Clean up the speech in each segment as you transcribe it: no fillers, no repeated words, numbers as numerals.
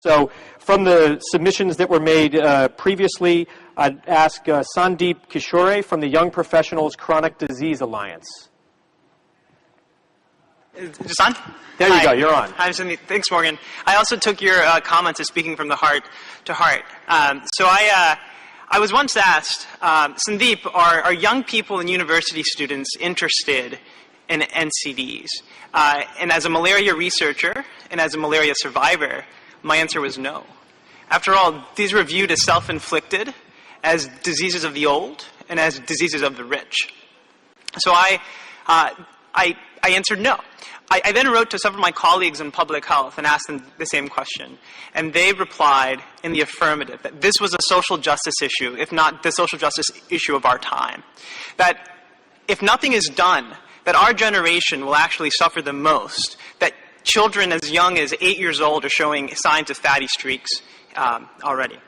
So from the submissions that were made previously, I'd ask Sandeep Kishore from the Young Professionals Chronic Disease Alliance. Is this on? There you go, you're on. Hi, Sandeep. Thanks, Morgan. I also took your comments as speaking from the heart to heart. So I was once asked, Sandeep, are young people and university students interested in NCDs? And as a malaria researcher and as a malaria survivor, my answer was no. After all, these were viewed as self-inflicted, as diseases of the old, and as diseases of the rich. So I answered no. I then wrote to several of my colleagues in public health and asked them the same question. And they replied in the affirmative that this was a social justice issue, if not the social justice issue of our time. That if nothing is done, that our generation will actually suffer the most, that children as young as 8 years old are showing signs of fatty streaks already.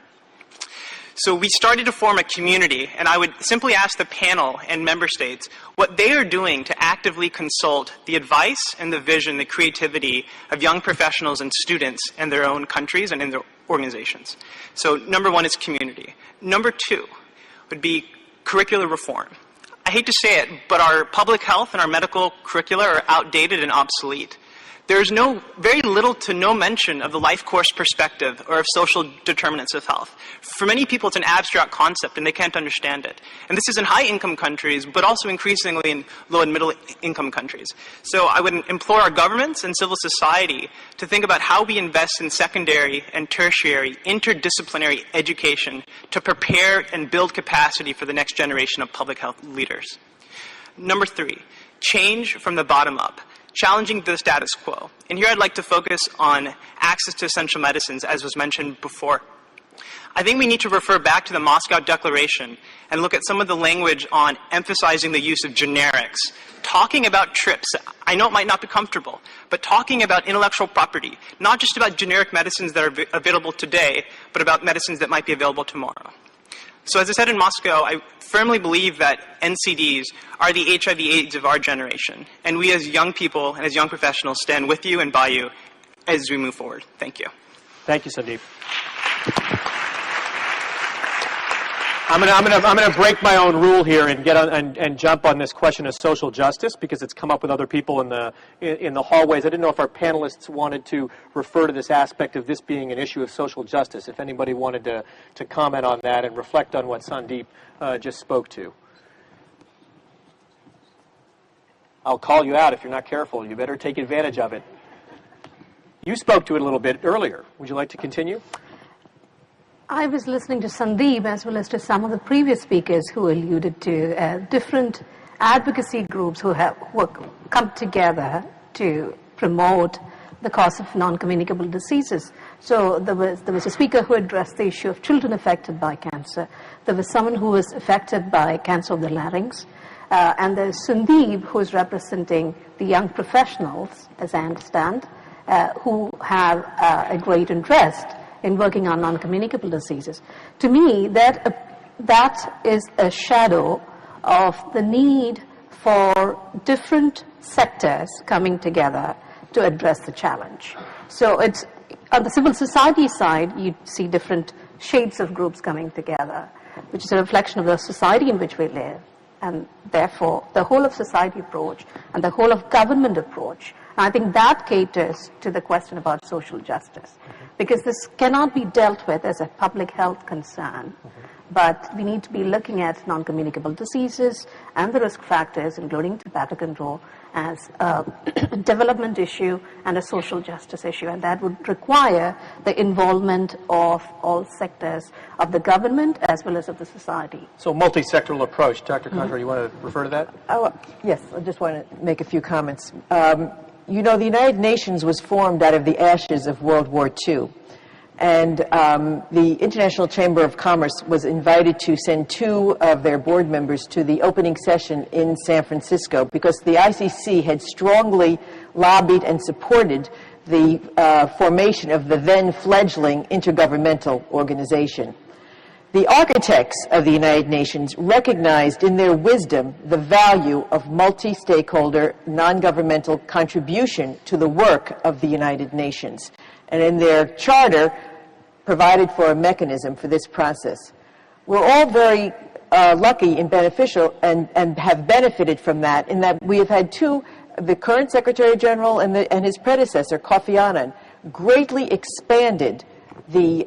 So we started to form a community, and I would simply ask the panel and member states what they are doing to actively consult the advice and the vision, the creativity of young professionals and students in their own countries and in their organizations. So number one is community. Number two would be curricular reform. I hate to say it, but our public health and our medical curricula are outdated and obsolete. There's very little to no mention of the life course perspective or of social determinants of health. For many people, it's an abstract concept and they can't understand it. And this is in high-income countries, but also increasingly in low- and middle-income countries. So I would implore our governments and civil society to think about how we invest in secondary and tertiary interdisciplinary education to prepare and build capacity for the next generation of public health leaders. Number three, change from the bottom up. Challenging the status quo. And here I'd like to focus on access to essential medicines, as was mentioned before. I think we need to refer back to the Moscow Declaration and look at some of the language on emphasizing the use of generics, talking about TRIPS. I know it might not be comfortable, but talking about intellectual property, not just about generic medicines that are available today, but about medicines that might be available tomorrow. So as I said in Moscow, I firmly believe that NCDs are the HIV/AIDS of our generation. And we as young people and as young professionals stand with you and by you as we move forward. Thank you. Thank you, Sandeep. I'm going to break my own rule here and get on and jump on this question of social justice because it's come up with other people in the hallways. I didn't know if our panelists wanted to refer to this aspect of this being an issue of social justice. If anybody wanted to comment on that and reflect on what Sandeep just spoke to. I'll call you out if you're not careful. You better take advantage of it. You spoke to it a little bit earlier. Would you like to continue? I was listening to Sandeep as well as to some of the previous speakers who alluded to different advocacy groups who have come together to promote the cause of non-communicable diseases. So there was a speaker who addressed the issue of children affected by cancer. There was someone who was affected by cancer of the larynx. And there's Sandeep, who is representing the young professionals, as I understand, who have a great interest in working on non-communicable diseases. To me, that is a shadow of the need for different sectors coming together to address the challenge. So it's on the civil society side, you see different shades of groups coming together, which is a reflection of the society in which we live. And therefore, the whole of society approach and the whole of government approach, and I think that caters to the question about social justice. Because this cannot be dealt with as a public health concern, but we need to be looking at non-communicable diseases and the risk factors, including tobacco control, as a development issue and a social justice issue. And that would require the involvement of all sectors of the government as well as of the society. So multi-sectoral approach. Dr. Contra, you want to refer to that? Yes, I just want to make a few comments. You know, the United Nations was formed out of the ashes of World War II. And the International Chamber of Commerce was invited to send 2 of their board members to the opening session in San Francisco because the ICC had strongly lobbied and supported the formation of the then fledgling intergovernmental organization. The architects of the United Nations recognized in their wisdom the value of multi-stakeholder, non-governmental contribution to the work of the United Nations. and in their charter provided for a mechanism for this process. We're all very lucky and beneficial and have benefited from that, in that we have had the current Secretary General and his predecessor, Kofi Annan, greatly expanded the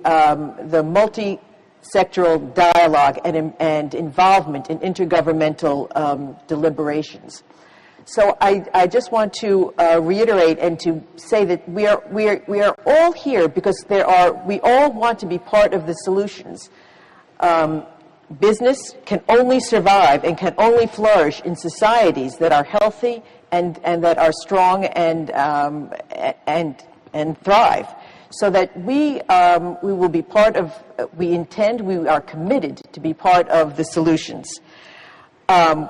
multi-sectoral dialogue and involvement in intergovernmental deliberations. So I just want to reiterate and to say that we are all here because we all want to be part of the solutions. Business can only survive and can only flourish in societies that are healthy and that are strong and thrive. So that we will be part of. We are committed to be part of the solutions.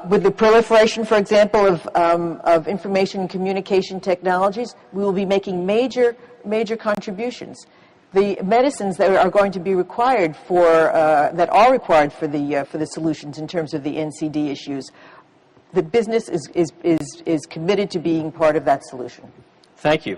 With the proliferation, for example, of information and communication technologies, we will be making major contributions. The medicines that are going to be required that are required for the solutions in terms of the NCD issues, the business is committed to being part of that solution. Thank you.